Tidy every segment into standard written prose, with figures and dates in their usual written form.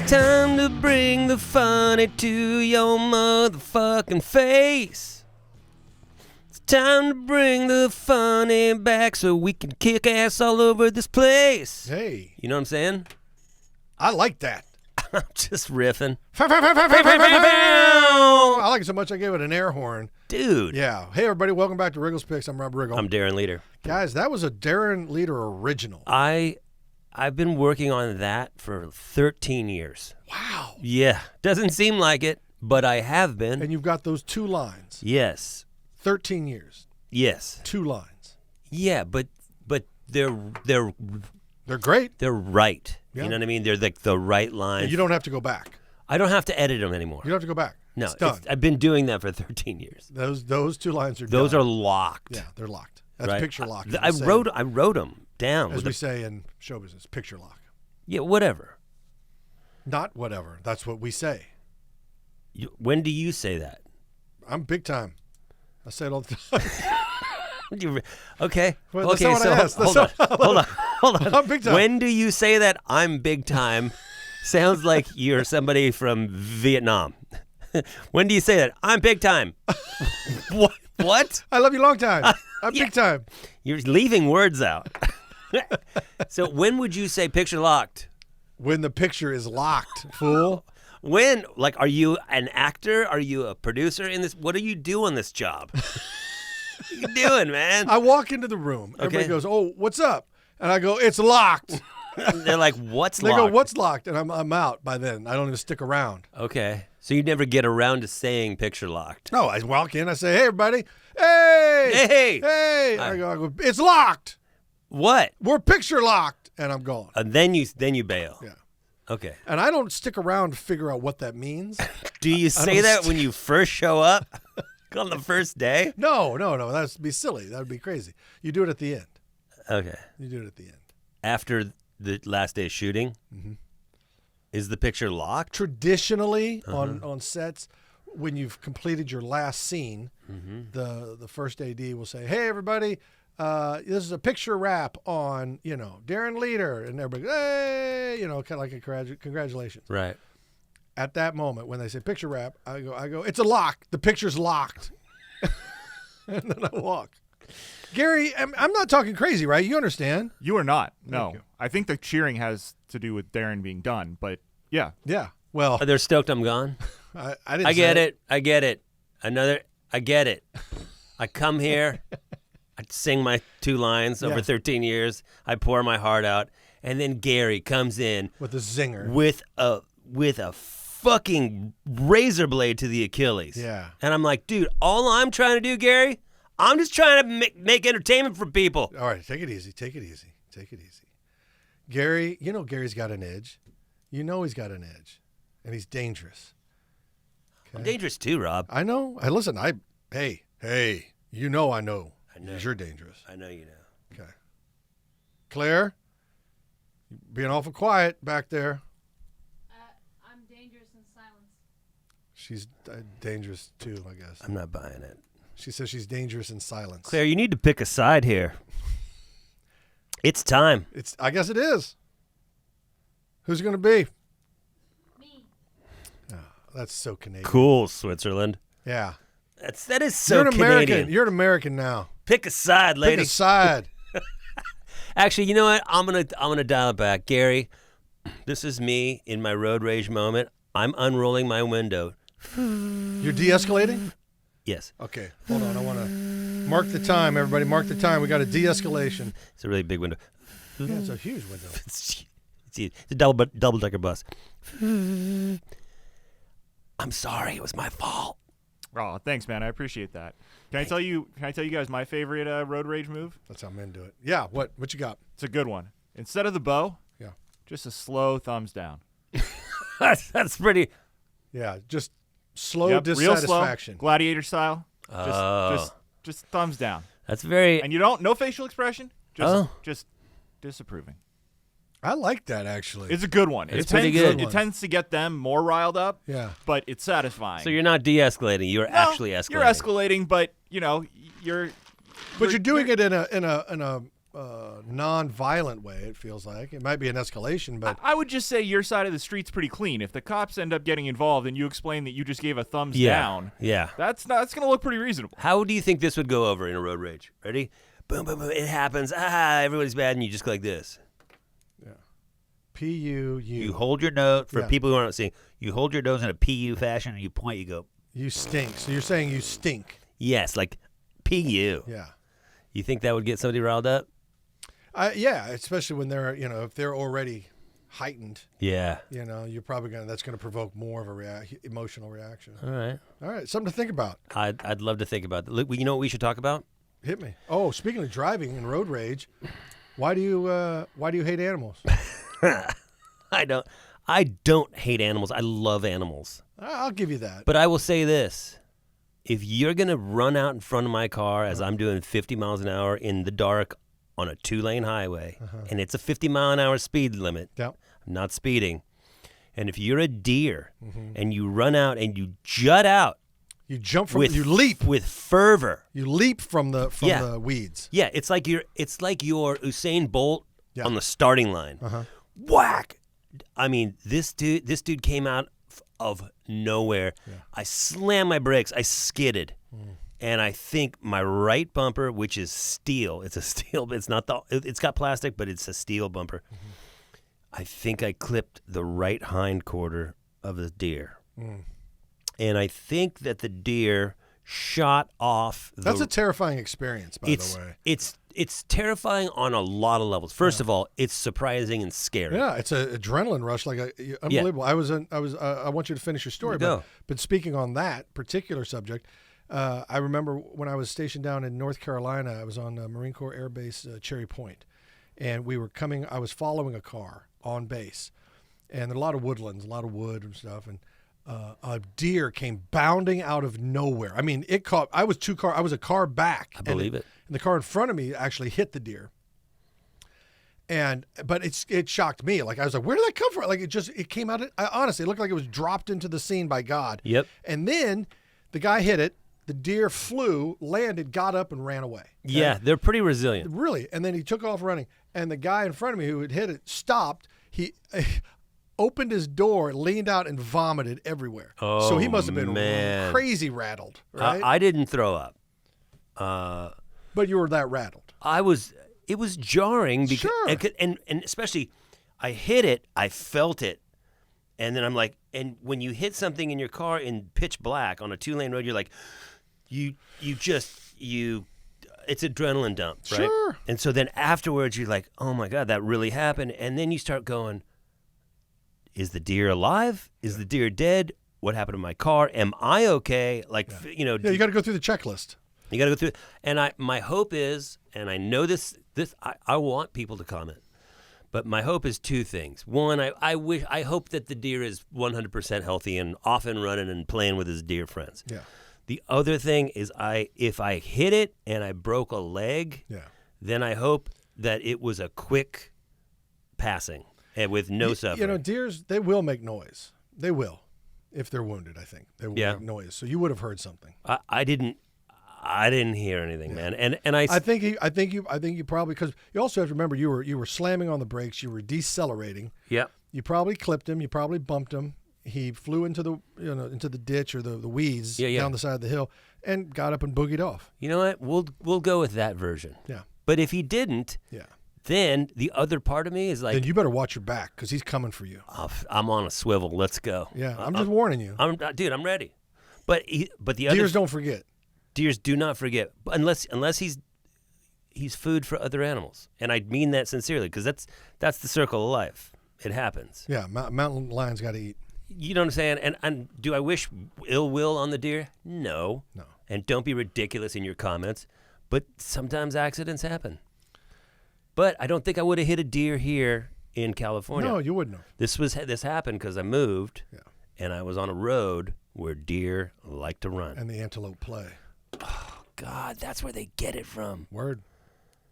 Time to bring the funny to your motherfucking face. It's time to bring the funny back so we can kick ass all over this place. Hey. You know what I'm saying? I like that. I'm just riffing. I like it so much I gave it an air horn. Dude. Yeah. Hey, everybody. Welcome back to Riggle's Picks. I'm Rob Riggle. I'm Darren Leader. Guys, that was a Darren Leader original. I've been working on that for 13 years. Wow. Yeah. Doesn't seem like it, but I have been. And you've got those two lines. Yes. 13 years. Yes. Two lines. Yeah, but they're great. They're right. Yeah. You know what I mean? They're like the right lines. And you don't have to go back. I don't have to edit them anymore. You don't have to go back. No, it's done. I've been doing that for 13 years. Those two lines are Those done. are locked. Yeah, they're locked. That's right? picture lock. I wrote them down. As we say in show business, picture lock. Yeah, whatever. Not whatever. That's what we say. When do you say that? I'm big time. I say it all the time. Okay. Well, okay. that's not what I asked. Hold on. I'm big time. When do you say that I'm big time? Sounds like you're somebody from Vietnam. When do you say that? I'm big time. What? I love you long time. I'm Yeah. big time. You're leaving words out. So when would you say picture locked? When the picture is locked, fool. When? Like, are you an actor? Are you a producer in this? What do you do on this job? What you doing, man? I walk into the room. Everybody Okay. goes, "Oh, what's up?" And I go, "It's locked." And they're like, what's They locked? go, "What's locked?" And I'm out by then. I don't even stick around. Okay. So you never get around to saying picture locked. No, I walk in. I say, "Hey, everybody. Hey. Hey. Hey." I go, "It's locked. What? We're picture locked." And I'm gone. And then you bail. Yeah. Okay. And I don't stick around to figure out what that means. Do you say that when you first show up on the first day? No. That would be silly. That would be crazy. You do it at the end. Okay. You do it at the end. After the last day's shooting, is the picture locked? Traditionally, on sets, when you've completed your last scene, the first AD will say, "Hey, everybody, this is a picture wrap on, Darren Leader," and everybody, "Hey," kind of like a congratulations. Right. At that moment, when they say picture wrap, I go, "It's a lock. The picture's locked," and then I walk. Gary, I'm not talking crazy, right? You understand? You are not. No. you. I think the cheering has to do with Darren being done, but yeah. Yeah. Well, They're stoked I'm gone. I didn't. I get say it. I get it. I get it. I come here. I sing my two lines over Yeah. 13 years. I pour my heart out. And then Gary comes in with a zinger. with a fucking razor blade to the Achilles. Yeah. And I'm like, dude, all I'm trying to do, Gary, I'm just trying to make entertainment for people. All right, take it easy. Take it easy. Take it easy. Gary, Gary's got an edge. He's got an edge, and he's dangerous. I'm dangerous too, Rob. I know. Listen. Hey. I know. I know. You're dangerous. I know you know. Okay. Claire, you're being awful quiet back there. I'm dangerous in silence. She's dangerous too, I guess. I'm not buying it. She says she's dangerous in silence. Claire, you need to pick a side here. It's time. I guess it is. Who's it going to be? Me. Oh, that's so Canadian. Cool, Switzerland. Yeah. That is so You're an Canadian. American. You're an American now. Pick a side, lady. Pick a side. Actually, you know what? I'm gonna dial it back, Gary. This is me in my road rage moment. I'm unrolling my window. You're de-escalating? Yes, Okay, hold on. I want to mark the time, everybody. Mark the time. We got a de-escalation. it's a really big window. Yeah, it's a huge window. It's a double decker bus. I'm sorry, it was my fault. Oh, thanks, man. I appreciate that. Can I tell you guys my favorite road rage move? That's how men do it. Yeah, what you got? It's a good one. Instead of the bow, Yeah. just a slow thumbs down. That's pretty. Yeah, just slow Yep, real slow, dissatisfaction. gladiator style. Oh. Just thumbs down. That's very. And no facial expression. Just disapproving. I like that, actually. It's a good one. It's pretty good. It tends to get them more riled up. Yeah. But it's satisfying. So you're not de-escalating. You're actually escalating. You're escalating, but you're But you're doing it in a non-violent way. It feels like it might be an escalation, but I would just say your side of the street's pretty clean. If the cops end up getting involved and you explain that you just gave a thumbs down, that's going to look pretty reasonable. How do you think this would go over in a road rage? Ready? Boom, boom, boom. It happens. Everybody's bad, and you just go like this. yeah. P-U-U. You hold your nose, for people who aren't seeing, you hold your nose in a P-U fashion, and you point, you go. You stink. So you're saying you stink. Yes, like P-U. Yeah. You think that would get somebody riled up? Yeah, especially when they're, if they're already heightened. Yeah. You're probably that's going to provoke more of a emotional reaction. All right. Something to think about. I'd love to think about that. Look, you know what we should talk about? Hit me. Oh, speaking of driving and road rage, why do you hate animals? I don't hate animals. I love animals. I'll give you that. But I will say this. If you're going to run out in front of my car as I'm doing 50 miles an hour in the dark on a 2-lane highway, and it's a 50-mile-an-hour speed limit, Yep. I'm not speeding, and if you're a deer and you run out and you jut out, you jump from you leap with fervor. You leap from the weeds. Yeah, it's like your Usain Bolt on the starting line. Uh-huh. Whack! I mean, this dude came out of nowhere. Yeah. I slammed my brakes. I skidded. And I think my right bumper, which is steel, it's a steel, but it's got plastic, but it's a steel bumper. I think I clipped the right hind quarter of the deer. And I think that the deer shot off. That's a terrifying experience, by the way. It's terrifying on a lot of levels. First of all, it's surprising and scary. Yeah, it's an adrenaline rush, unbelievable. Yeah. I want you to finish your story, but speaking on that particular subject, I remember when I was stationed down in North Carolina, I was on Marine Corps Air Base Cherry Point, and I was following a car on base, and there are a lot of woodlands, a lot of wood and stuff, and a deer came bounding out of nowhere. I mean, I was a car back. I believe it. And the car in front of me actually hit the deer. But it shocked me. Like, I was like, where did that come from? Like, it came out. Honestly, it looked like it was dropped into the scene by God. Yep. And then the guy hit it. The deer flew, landed, got up, and ran away. Yeah, they're pretty resilient. Really. And then he took off running. And the guy in front of me who had hit it stopped. He opened his door, leaned out, and vomited everywhere. Oh, so he must have been man. crazy rattled, right? I didn't throw up. But you were that rattled. It was jarring because, Sure. and especially, I hit it, I felt it, and then I'm like, and when you hit something in your car in pitch black on a 2-lane road, you're like, it's adrenaline dump, right? Sure. And so then afterwards, you're like, oh my God, that really happened, and then you start going, is the deer alive? Is the deer dead? What happened to my car? Am I okay? Like, Yeah, you got to go through the checklist. You got to go through it. And my hope is, and I know this I want people to comment, but my hope is 2 things. One, I hope that the deer is 100% healthy and off and running and playing with his deer friends. Yeah. The other thing is if I hit it and I broke a leg, then I hope that it was a quick passing and with no suffering. Deers, they will make noise. They will. If they're wounded, I think. They will make noise. So you would have heard something. I didn't hear anything, man. And I think you probably, because you also have to remember you were slamming on the brakes, you were decelerating. Yeah. You probably clipped him, you probably bumped him. He flew into the ditch or the weeds down the side of the hill and got up and boogied off. You know what? We'll go with that version. Yeah. But if he didn't, then the other part of me is like, then you better watch your back because he's coming for you. I'm on a swivel. Let's go. Yeah, I'm just warning you. I'm ready. But the other deers don't forget. Deers do not forget, unless he's food for other animals, and I mean that sincerely because that's the circle of life. It happens. Yeah, mountain lions got to eat. You know what I'm saying? And do I wish ill will on the deer? No. And don't be ridiculous in your comments. But sometimes accidents happen. But I don't think I would have hit a deer here in California. No, you wouldn't have. This happened because I moved, and I was on a road where deer like to run. And the antelope play. Oh, God, that's where they get it from. Word.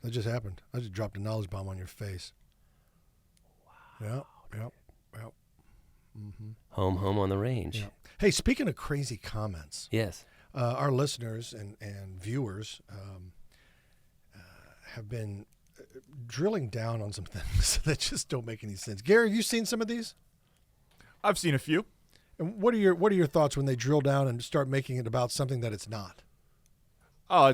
That just happened. I just dropped a knowledge bomb on your face. Wow. Yep. Mm-hmm. Home on the range. Yeah. Hey, speaking of crazy comments. Yes. Our listeners and viewers have been drilling down on some things that just don't make any sense. Gary, have you seen some of these? I've seen a few. And what are your thoughts when they drill down and start making it about something that it's not?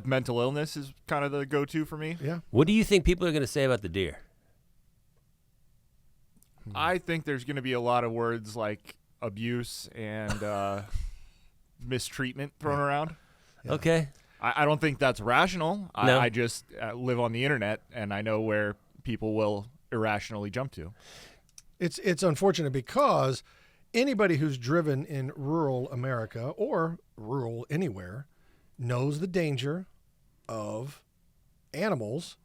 Mental illness is kind of the go-to for me. Yeah. What do you think people are going to say about the deer? I think there's going to be a lot of words like abuse and mistreatment thrown around. Yeah. Okay. I don't think that's rational. No. I just live on the internet, and I know where people will irrationally jump to. It's unfortunate because anybody who's driven in rural America or rural anywhere knows the danger of animals,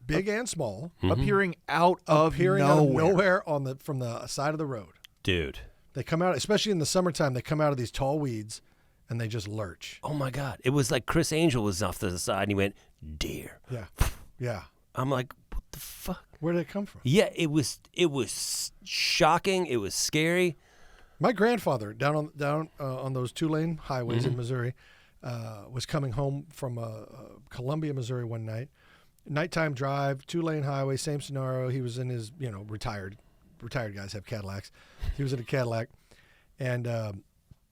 big and small, appearing out of nowhere from the side of the road. Dude. They come out, especially in the summertime, they come out of these tall weeds and they just lurch. Oh my God. It was like Chris Angel was off to the side and he went, deer. Yeah. Yeah. I'm like, what the fuck? Where did it come from? Yeah, it was shocking. It was scary. My grandfather down on those 2-lane highways in Missouri was coming home from Columbia, Missouri one night. Nighttime drive, 2-lane highway, same scenario. He was in his, retired guys have Cadillacs. He was in a Cadillac, and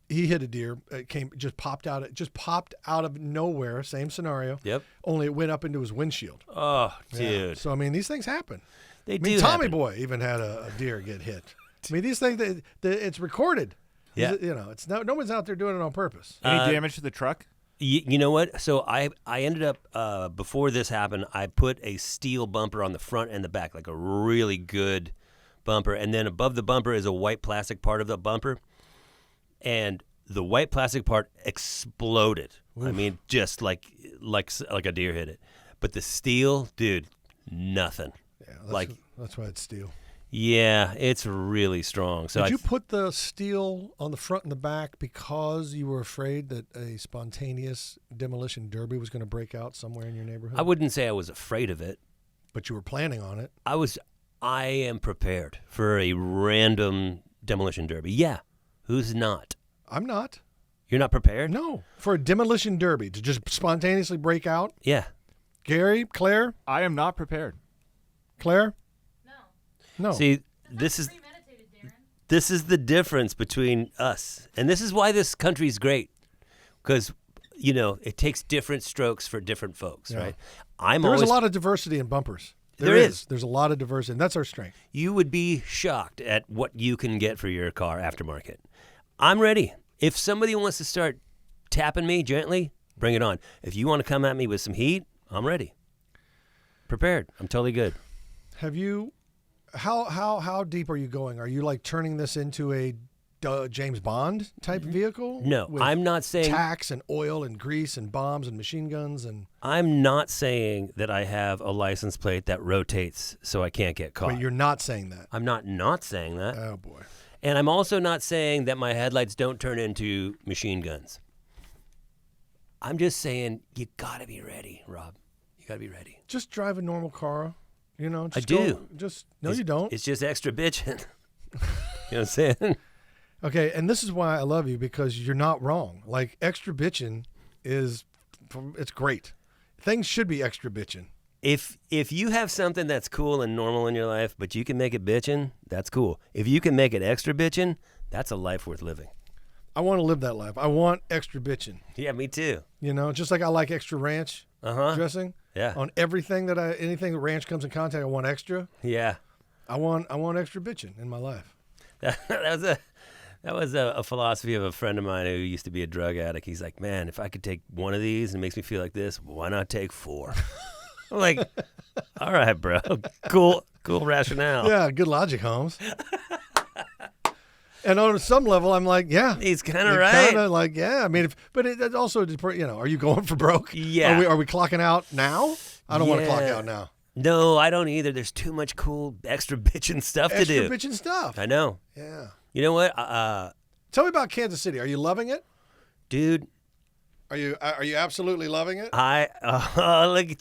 he hit a deer. It just popped out of nowhere. Same scenario. Yep. Only it went up into his windshield. Oh, dude. Yeah. So these things happen. They do. Tommy happen. Boy even had a deer get hit. These things it's recorded. Yeah. It's no one's out there doing it on purpose. Any damage to the truck? You know what? So I ended up, before this happened, I put a steel bumper on the front and the back, like a really good bumper. And then above the bumper is a white plastic part of the bumper. And the white plastic part exploded. Oof. I mean, just like a deer hit it. But the steel, dude, nothing. Yeah, that's why it's steel. Yeah, it's really strong. So did you put the steel on the front and the back because you were afraid that a spontaneous demolition derby was going to break out somewhere in your neighborhood? I wouldn't say I was afraid of it. But you were planning on it. I am prepared for a random demolition derby. Yeah. Who's not? I'm not. You're not prepared? No. For a demolition derby to just spontaneously break out? Yeah. Gary, Claire? I am not prepared. Claire? No. See, this is the difference between us. And this is why this country's great. Because, it takes different strokes for different folks, right? There's a lot of diversity in bumpers. There is. There's a lot of diversity, and that's our strength. You would be shocked at what you can get for your car aftermarket. I'm ready. If somebody wants to start tapping me gently, bring it on. If you want to come at me with some heat, I'm ready. Prepared. I'm totally good. Have you... How deep are you going? Are you like turning this into a James Bond type vehicle? No, I'm not saying tax and oil and grease and bombs and machine guns and. I'm not saying that I have a license plate that rotates so I can't get caught. But you're not saying that. I'm not saying that. Oh boy. And I'm also not saying that my headlights don't turn into machine guns. I'm just saying you gotta be ready, Rob. You gotta be ready. Just drive a normal car. I do. You don't. It's just extra bitching. You know what I'm saying? Okay, and this is why I love you, because you're not wrong. Like, extra bitching it's great. Things should be extra bitching. If you have something that's cool and normal in your life, but you can make it bitching, that's cool. If you can make it extra bitching, that's a life worth living. I want to live that life. I want extra bitching. Yeah, me too. Just like I like extra ranch dressing. Yeah. On everything anything that ranch comes in contact, I want extra. Yeah. I want extra bitching in my life. That was a philosophy of a friend of mine who used to be a drug addict. He's like, man, if I could take one of these and it makes me feel like this, why not take 4? I'm like, all right, bro. Cool rationale. Yeah, good logic, Holmes. And on some level, I'm like, yeah. He's kind of right. Kind of like, yeah. I mean, but it also, are you going for broke? Yeah. Are we clocking out now? I don't want to clock out now. No, I don't either. There's too much cool extra bitching stuff to do. Extra bitching stuff. I know. Yeah. You know what? Tell me about Kansas City. Are you loving it? Dude. Are you absolutely loving it?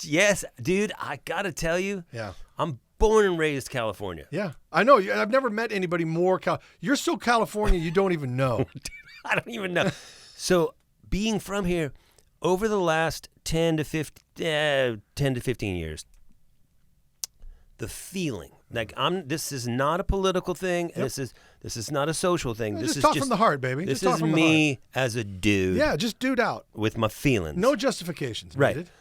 Yes, dude, I got to tell you. Yeah. I'm born and raised California. Yeah, I know. I've never met anybody more. You're so California, you don't even know. I don't even know. So being from here, over the last 10 to 15 years, the feeling. Like this is not a political thing. And this is not a social thing. This is talk from the heart, baby. This just is me as a dude. Yeah, just dude out with my feelings. No justifications. Right. Needed.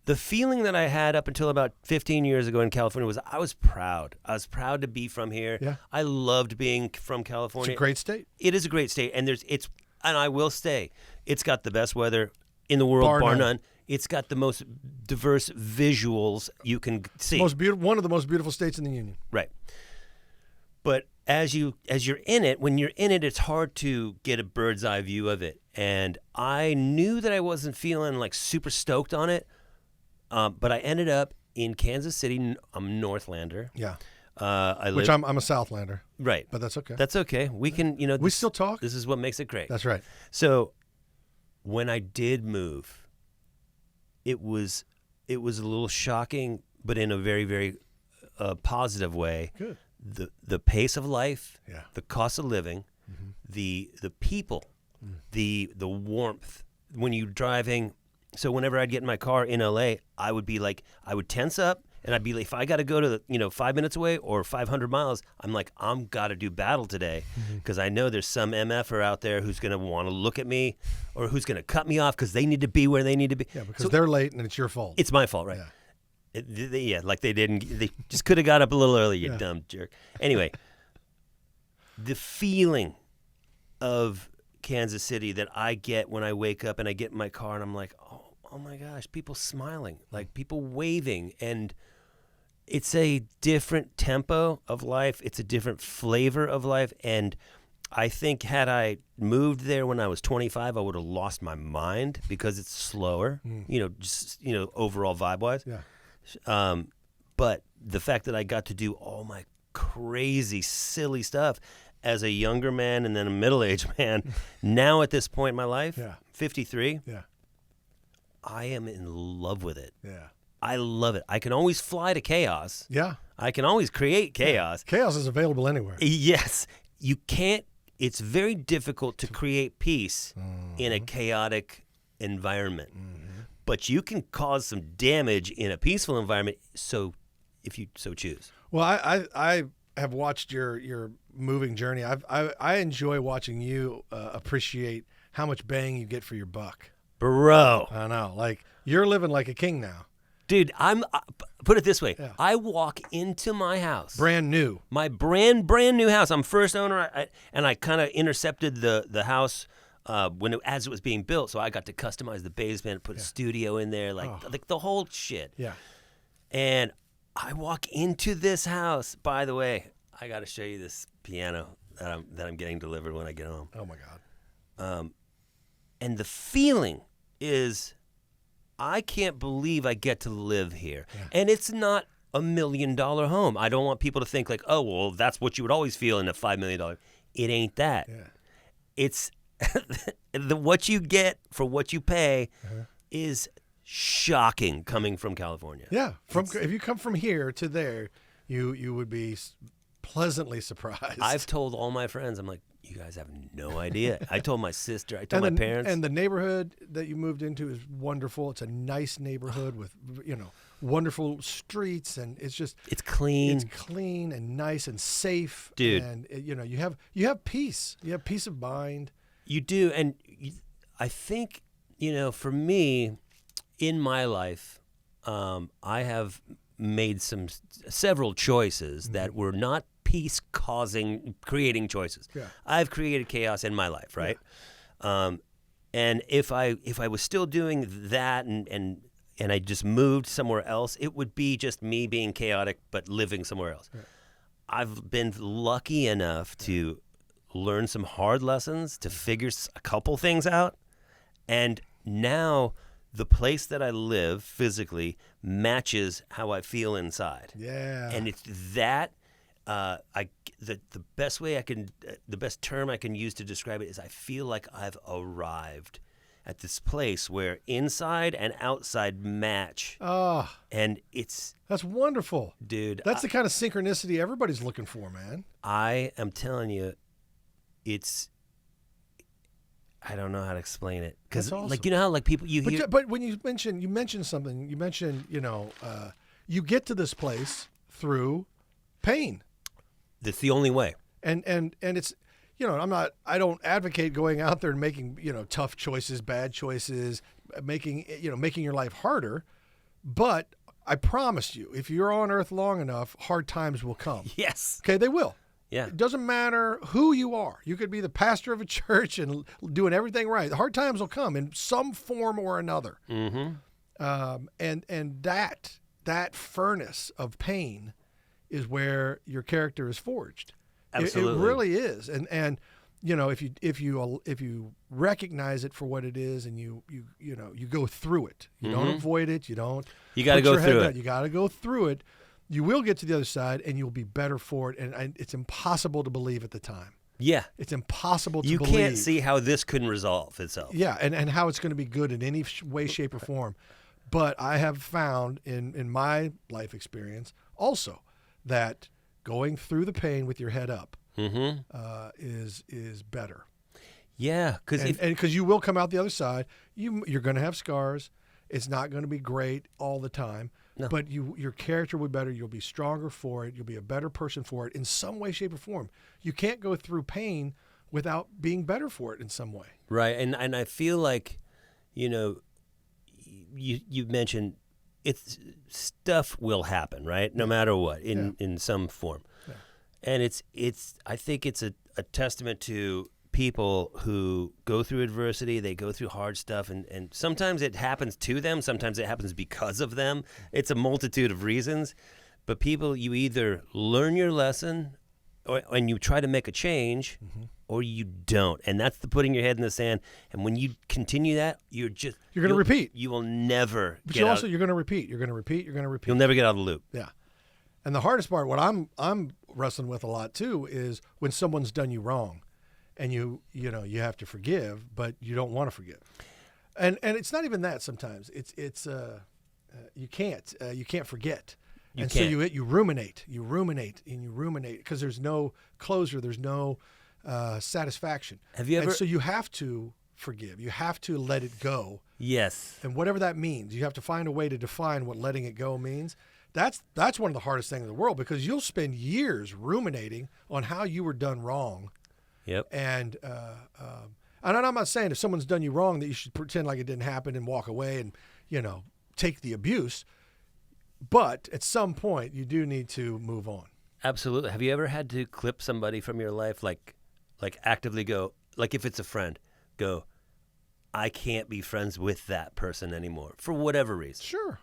The feeling that I had up until about 15 years ago in California was I was proud. I was proud to be from here. Yeah. I loved being from California. It's a great state. It is a great state, and and I will stay. It's got the best weather in the world, bar none. It's got the most diverse visuals you can see. One of the most beautiful states in the union. Right. But as you're in it, when you're in it, it's hard to get a bird's eye view of it. And I knew that I wasn't feeling like super stoked on it. But I ended up in Kansas City. I'm a Northlander. Yeah. Which I'm a Southlander. Right. But that's okay. That's okay. We can, we still talk. This is what makes it great. That's right. So when I did move, it was a little shocking, but in a very, very positive way. Good. The pace of life, yeah. The cost of living, the people, the warmth. When you're driving, so whenever I'd get in my car in LA, I would tense up, and I'd be like, if I got to go to 5 minutes away or 500 miles, I'm like, I'm got to do battle today because I know there's some MFer out there who's going to want to look at me or who's going to cut me off because they need to be where they need to be. Yeah, because they're late and it's your fault. It's my fault, right? Yeah. Like they just could have got up a little early, you dumb jerk. Anyway, the feeling of Kansas City that I get when I wake up and I get in my car and I'm like, oh my gosh, people smiling, like people waving, and it's a different tempo of life. It's a different flavor of life. And I think had I moved there when I was 25, I would have lost my mind because it's slower, overall vibe-wise. Yeah. But the fact that I got to do all my crazy, silly stuff as a younger man and then a middle-aged man, now at this point in my life, 53, I am in love with it. Yeah. I love it. I can always fly to chaos. Yeah. I can always create chaos. Yeah. Chaos is available anywhere. Yes. You can't. It's very difficult to create peace in a chaotic environment. But you can cause some damage in a peaceful environment, so if you so choose. Well, I have watched your moving journey. I enjoy watching you appreciate how much bang you get for your buck. Bro. I know. Like, you're living like a king now. Dude, put it this way. Yeah. I walk into my house. Brand new. My brand new house. I'm first owner, and I kind of intercepted the house as it was being built, so I got to customize the basement, put a studio in there, like the whole shit. Yeah. And I walk into this house. By the way, I got to show you this piano that I'm getting delivered when I get home. Oh my God. And the feeling is, I can't believe I get to live here. Yeah. And it's not $1 million home. I don't want people to think like, oh, well, that's what you would always feel in a $5 million. It ain't that. Yeah. It's what you get for what you pay is shocking coming from California. Yeah. If you come from here to there, you would be pleasantly surprised. I've told all my friends, I'm like, you guys have no idea. I told my sister, I told my parents. And the neighborhood that you moved into is wonderful. It's a nice neighborhood with, wonderful streets, and it's clean. It's clean and nice and safe. Dude. And you have peace. You have peace of mind. You do, and I think, for me, in my life, I have made several choices that were not creating choices. Yeah. I've created chaos in my life, right? Yeah. And if I was still doing that and I just moved somewhere else, it would be just me being chaotic but living somewhere else. Yeah. I've been lucky enough to learn some hard lessons, to figure a couple things out, and now the place that I live physically matches how I feel inside. Yeah. And it's that the best way the best term I can use to describe it is I feel like I've arrived at this place where inside and outside match. Oh. And that's wonderful. Dude. That's the kind of synchronicity everybody's looking for, man. I am telling you, I don't know how to explain it, because awesome. How people you hear. But when you mentioned something, you mentioned you get to this place through pain. That's the only way. And it's, I don't advocate going out there and making, tough choices, bad choices, making your life harder. But I promise you, if you're on earth long enough, hard times will come. Yes. Okay, they will. Yeah. It doesn't matter who you are. You could be the pastor of a church and doing everything right. Hard times will come in some form or another. Mm-hmm. And that furnace of pain is where your character is forged. Absolutely. It really is. And if you recognize it for what it is, and you go through it. You don't avoid it. You don't. You got to go through it. You got to go through it. You will get to the other side, and you'll be better for it. And it's impossible to believe at the time. Yeah. It's impossible to believe. believe. You can't see how this couldn't resolve itself. Yeah, and how it's going to be good in any way, shape, or form. But I have found in my life experience also that going through the pain with your head up is better. Yeah, because you will come out the other side. You're going to have scars. It's not going to be great all the time. No. But your character will be better. You'll be stronger for it. You'll be a better person for it in some way, shape, or form. You can't go through pain without being better for it in some way. Right, and I feel like, you mentioned stuff will happen, right? No matter what, in some form. Yeah. And I think it's a testament to people who go through adversity, they go through hard stuff, and sometimes it happens to them, sometimes it happens because of them. It's a multitude of reasons. But people, you either learn your lesson and you try to make a change, or you don't. And that's the putting your head in the sand. And when you continue that, you're going to repeat. You will never but get you're out. Also, you're going to repeat. You're going to repeat. You're going to repeat. You'll never get out of the loop. Yeah. And the hardest part, what I'm wrestling with a lot too, is when someone's done you wrong, and you have to forgive, but you don't want to forgive. And it's not even that sometimes. It's you can't forget. So you ruminate because there's no closure, there's no satisfaction. Have you ever? And so you have to forgive. You have to let it go. Yes. And whatever that means, you have to find a way to define what letting it go means. That's one of the hardest things in the world, because you'll spend years ruminating on how you were done wrong. Yep. And I'm not saying if someone's done you wrong that you should pretend like it didn't happen and walk away and take the abuse. But at some point, you do need to move on. Absolutely. Have you ever had to clip somebody from your life, like actively go, like if it's a friend, go, I can't be friends with that person anymore for whatever reason? Sure.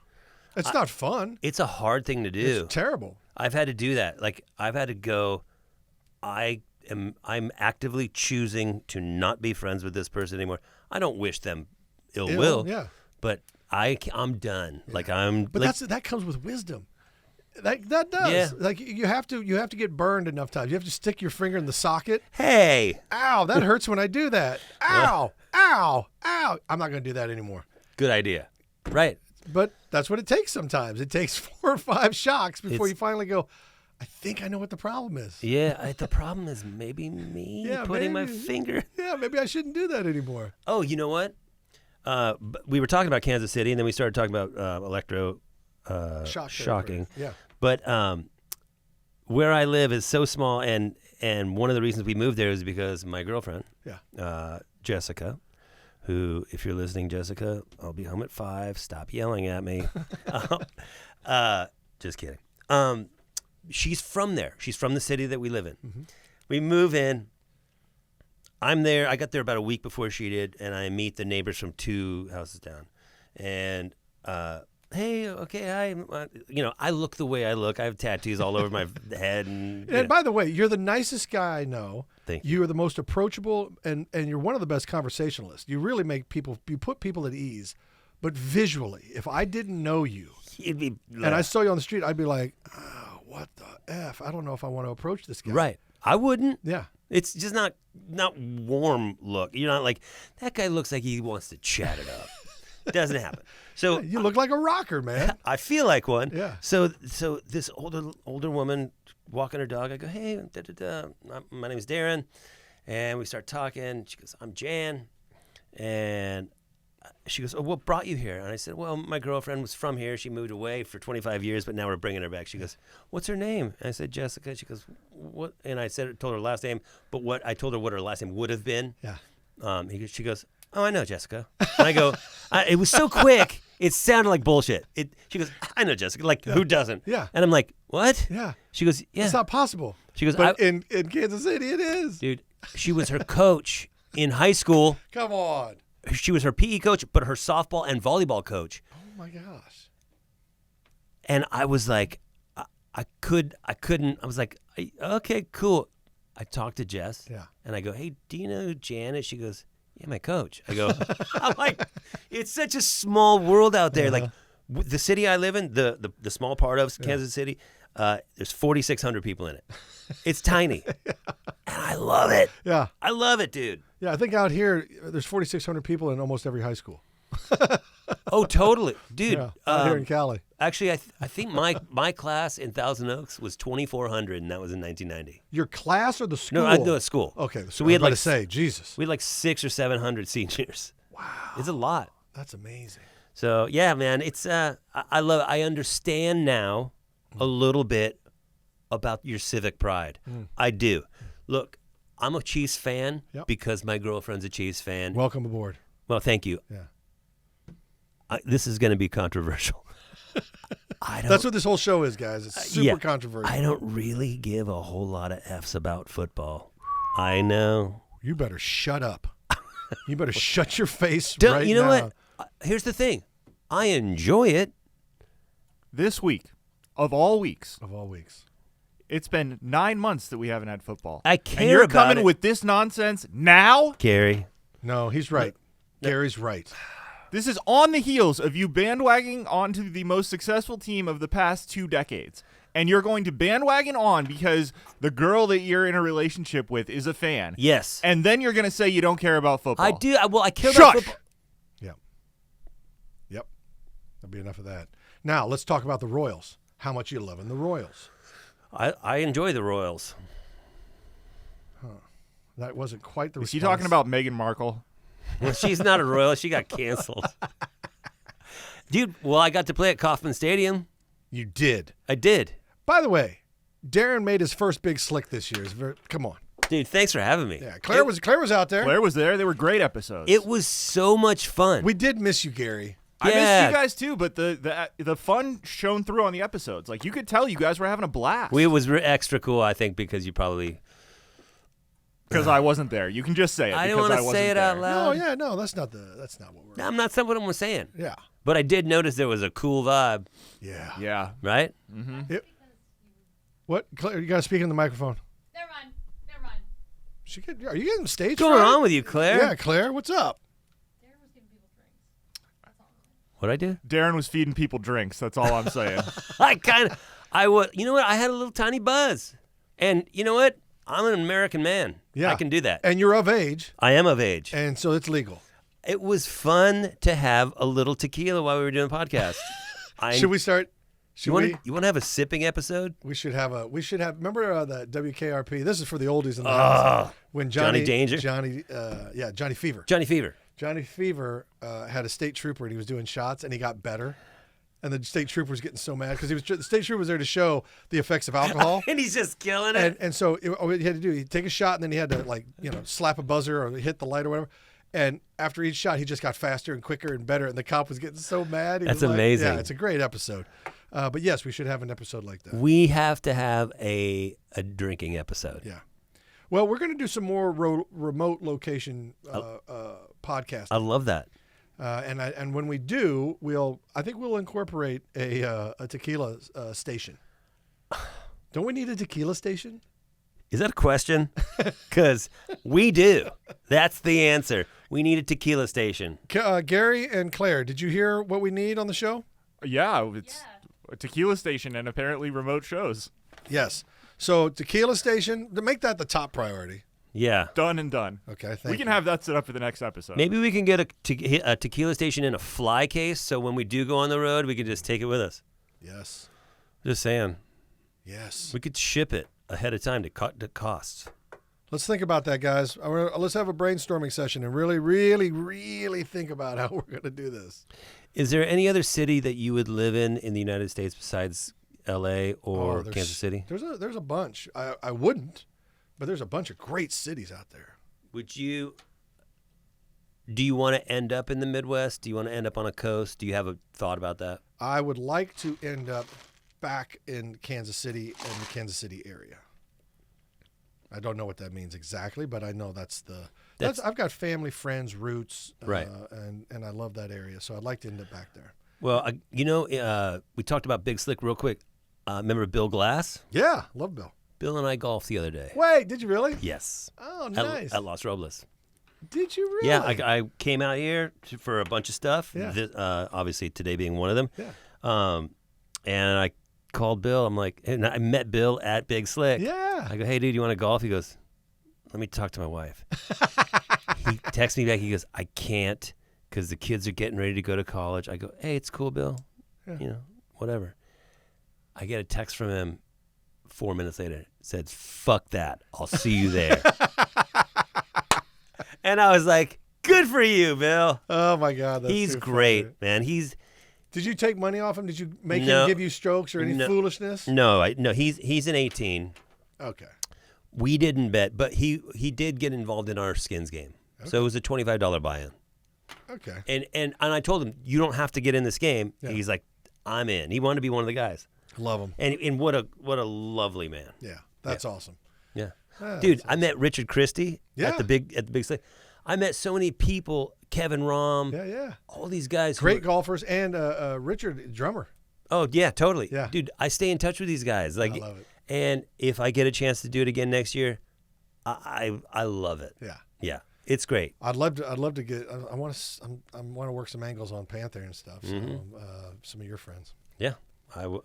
It's not fun. It's a hard thing to do. It's terrible. I've had to do that. Like I've had to go, I'm actively choosing to not be friends with this person anymore. I don't wish them ill will. Yeah. But I'm done. Yeah. But that comes with wisdom. That does. Yeah. Like you have to get burned enough times. You have to stick your finger in the socket. Hey. Ow, that hurts when I do that. Ow. Ow. Ow. I'm not going to do that anymore. Good idea. Right. But that's what it takes sometimes. It takes 4 or 5 shocks before you finally go, I think I know what the problem is. Yeah, the problem is maybe me putting my finger. Yeah, maybe I shouldn't do that anymore. Oh, you know what? We were talking about Kansas City, and then we started talking about electro shocking. Yeah. But where I live is so small, and one of the reasons we moved there is because my girlfriend, Jessica, who, if you're listening, Jessica, I'll be home at 5. Stop yelling at me. Just kidding. She's from there. She's from the city that we live in. Mm-hmm. We move in. I'm there. I got there about a week before she did, and I meet the neighbors from 2 houses down. And, hey, okay, hi. I look the way I look. I have tattoos all over my head. And by the way, you're the nicest guy I know. Thank you. You are the most approachable, and you're one of the best conversationalists. You really you put people at ease. But visually, if I didn't know you, and I saw you on the street, I'd be like, oh, what the F? I don't know if I want to approach this guy. Right. I wouldn't. Yeah. It's just not warm look. You're not like, that guy looks like he wants to chat it up. It doesn't happen. So you look like a rocker, man. I feel like one. Yeah. So this older woman walking her dog, I go, hey, my name is Darren. And we start talking. She goes, I'm Jan. And she goes, oh, what brought you here? And I said, well, my girlfriend was from here. She moved away for 25 years, but now we're bringing her back. She goes, what's her name? And I said, Jessica. She goes, what? And I told her last name, but I told her what her last name would have been. Yeah. She goes, oh, I know Jessica. And I go, it was so quick, it sounded like bullshit. She goes, I know Jessica. Like, who doesn't? Yeah. And I'm like, what? Yeah. She goes, yeah. It's not possible. She goes, but in Kansas City, it is. Dude, she was her coach in high school. Come on. She was her PE coach, but her softball and volleyball coach. Oh, my gosh. And I was like, I couldn't. I was like, okay, cool. I talked to Jess. Yeah. And I go, hey, do you know Janet? She goes, yeah, my coach. I go, I'm like, it's such a small world out there. Like the city I live in, the small part of Kansas City, there's 4,600 people in it. It's tiny. And I love it. Yeah. I love it, dude. Yeah, I think out here, there's 4,600 people in almost every high school. Oh, totally. Dude. Yeah, out here in Cali. Actually, I think my class in Thousand Oaks was 2,400, and that was in 1990. Your class or the school? No, at school. Okay, so we had like Jesus. We had like 600 or 700 seniors. Wow, it's a lot. That's amazing. So yeah, man, it's I love it. I understand now a little bit about your civic pride. I do. Look, I'm a Chiefs fan because my girlfriend's a Chiefs fan. Welcome aboard. Well, thank you. Yeah. This is going to be controversial. That's what this whole show is, guys. It's super controversial. I don't really give a whole lot of F's about football. I know. You better shut up. You better shut your face right now. You know what? Here's the thing. I enjoy it. This week, of all weeks, it's been 9 months that we haven't had football. I care and you're about coming it. with this nonsense now? Gary. No, he's right. Gary's right. This is on the heels of you bandwagoning onto the most successful team of the past 2 decades. And you're going to bandwagon on because the girl that you're in a relationship with is a fan. Yes. And then you're going to say you don't care about football. I do. Well, I care about football. Yep. That'll be enough of that. Now, let's talk about the Royals. How much you loving the Royals? I enjoy the Royals. Huh. That wasn't quite the response. Is he talking about Meghan Markle? Well, she's not a Royal. She got canceled. Dude, well, I got to play at Kauffman Stadium. You did. I did. By the way, Darren made his first big slick this year. Come on. Dude, thanks for having me. Yeah, Claire was out there. Claire was there. They were great episodes. It was so much fun. We did miss you, Gary. I missed you guys too, but the fun shone through on the episodes. Like, you could tell you guys were having a blast. It was extra cool, I think, because you probably... Because I wasn't there. You can just say it. I didn't want to say it out loud. No, that's not what we're... No, I'm not saying what I'm saying. Yeah. But I did notice there was a cool vibe. Yeah. Yeah. Right? Mm-hmm. What? Claire, you got to speak in the microphone. Never mind. Are you getting stage What's going on with you, Claire? Yeah, Claire, what's up? Darren was giving people drinks. That's all. What'd I do? Darren was feeding people drinks. That's all I'm saying. You know what? I had a little tiny buzz. And you know what? I'm an American man. Yeah. I can do that. And you're of age. I am of age. And so it's legal. It was fun to have a little tequila while we were doing the podcast. Should we start? You want to have a sipping episode? We should have. Remember the WKRP? This is for the oldies in the house. When Johnny Danger? Johnny Fever. Johnny Fever. Johnny Fever had a state trooper and he was doing shots and he got better. And the state trooper was getting so mad because the state trooper was there to show the effects of alcohol. And he's just killing it. And so what he had to do, he'd take a shot and then he had to slap a buzzer or hit the light or whatever. And after each shot, he just got faster and quicker and better. And the cop was getting so mad. That's amazing. Yeah, it's a great episode. But yes, we should have an episode like that. We have to have a drinking episode. Yeah. Well, we're going to do some more remote location podcasting. I love that. And when we do, I think we'll incorporate a tequila station. Don't we need a tequila station? Is that a question? Because we do. That's the answer. We need a tequila station. Gary and Claire, did you hear what we need on the show? Yeah, it's a tequila station and apparently remote shows. Yes. So tequila station, to make that the top priority. Yeah. Done and done. Okay, thank you. We can have that set up for the next episode. Maybe we can get a tequila station in a fly case so when we do go on the road, we can just take it with us. Yes. Just saying. Yes. We could ship it ahead of time to cut the costs. Let's think about that, guys. Let's have a brainstorming session and really, really, really think about how we're going to do this. Is there any other city that you would live in the United States besides L.A. or Kansas City? There's a bunch. I wouldn't, but there's a bunch of great cities out there. Do you want to end up in the Midwest? Do you want to end up on a coast? Do you have a thought about that? I would like to end up back in Kansas City and the Kansas City area. I don't know what that means exactly, but I know that's I've got family, friends, roots, right. And I love that area, so I'd like to end up back there. Well, we talked about Big Slick real quick. Remember Bill Glass? Yeah, love Bill. Bill and I golfed the other day. Wait, did you really? Yes. Oh, nice. At Los Robles. Did you really? Yeah, I came out here for a bunch of stuff. Yeah. Obviously, today being one of them. Yeah. And I called Bill. I'm like, and I met Bill at Big Slick. Yeah. I go, hey, dude, you want to golf? He goes, let me talk to my wife. He texts me back. He goes, I can't because the kids are getting ready to go to college. I go, hey, it's cool, Bill. Yeah. Whatever. I get a text from him 4 minutes later. It said, fuck that. I'll see you there. And I was like, good for you, Bill. Oh, my God. That's He's too great, funny. man. Did you take money off him? Did you make him give you strokes or any foolishness? No. He's an 18. Okay. We didn't bet, but he did get involved in our skins game. Okay. So it was a $25 buy-in. Okay. And I told him, you don't have to get in this game. Yeah. He's like, I'm in. He wanted to be one of the guys. Love him. And what a lovely man. Yeah, that's awesome. Yeah. Ah, Dude, that's I met Richard Christie at the big Slick. I met so many people, Kevin Rom. Yeah. All these guys. Great golfers, and Richard, drummer. Oh, yeah, totally. Yeah. Dude, I stay in touch with these guys. I love it. And if I get a chance to do it again next year, I love it. Yeah. Yeah. It's great. I'd love to get. I want to work some angles on Panther and stuff. So, some of your friends. Yeah,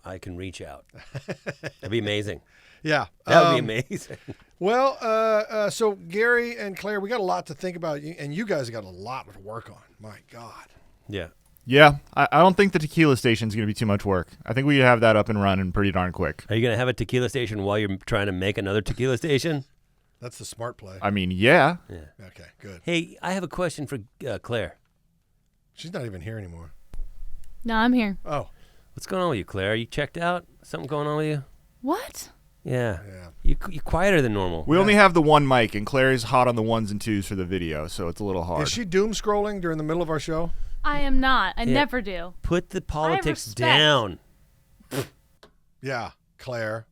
I can reach out. That'd be amazing. Yeah, that would be amazing. Well, so Gary and Claire, we got a lot to think about, and you guys got a lot to work on. My God. Yeah. Yeah, I don't think the tequila station is going to be too much work. I think we could have that up and running pretty darn quick. Are you going to have a tequila station while you're trying to make another tequila station? That's the smart play. I mean, yeah. Okay, good. Hey, I have a question for Claire. She's not even here anymore. No, I'm here. Oh. What's going on with you, Claire? Are you checked out? Something going on with you? What? Yeah. You're quieter than normal. We only have the one mic, and Claire is hot on the ones and twos for the video, so it's a little hard. Is she doom scrolling during the middle of our show? I am not. I never do. Put the politics respect. down. Yeah, Claire.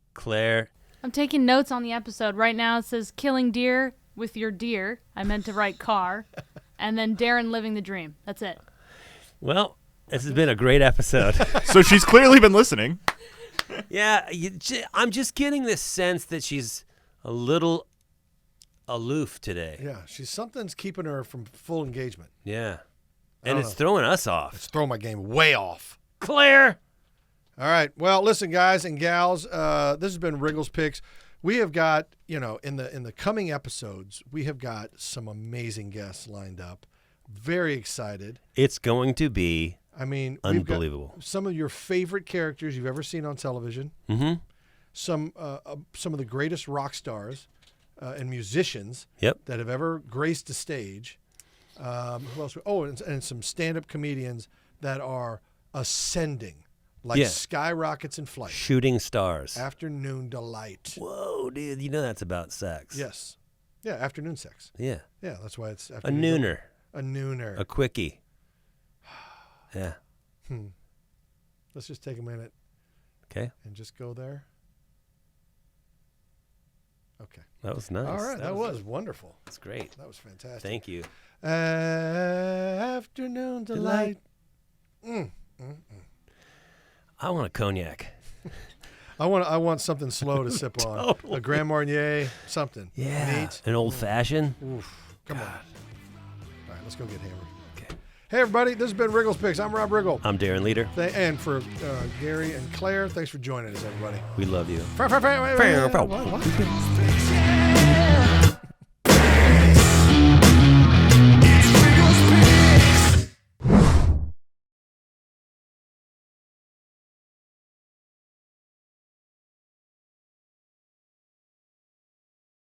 I'm taking notes on the episode. Right now it says killing deer with your deer. I meant to write car. And then Darren living the dream. That's it. Well, this has been a great episode. So she's clearly been listening. Yeah, I'm just getting this sense that she's a little aloof today. Yeah, something's keeping her from full engagement. Yeah. And it's throwing us off. It's throwing my game way off. Claire! All right. Well, listen, guys and gals, this has been Riggle's Picks. We have got, in the coming episodes, we have got some amazing guests lined up. Very excited. It's going to be We've unbelievable. got some of your favorite characters you've ever seen on television. Mm-hmm. Some of the greatest rock stars and musicians that have ever graced the stage. Who else? Oh, and some stand-up comedians that are ascending. Like skyrockets in flight. Shooting stars. Afternoon delight. Whoa, dude. You know that's about sex. Yes. Yeah, afternoon sex. Yeah. Yeah, that's why it's a nooner. A nooner. A quickie. Yeah. Let's just take a minute. Okay. And just go there. Okay. That was nice. All right. That was wonderful. That's great. That was fantastic. Thank you. Afternoon delight. I want a cognac. I want something slow to sip on. Totally. A Grand Marnier, something. Yeah. Neat. An old fashioned. Oof. Come on. All right, let's go get hammered. Okay. Hey, everybody. This has been Riggle's Picks. I'm Rob Riggle. I'm Darren Leader. And for Gary and Claire, thanks for joining us, everybody. We love you. What?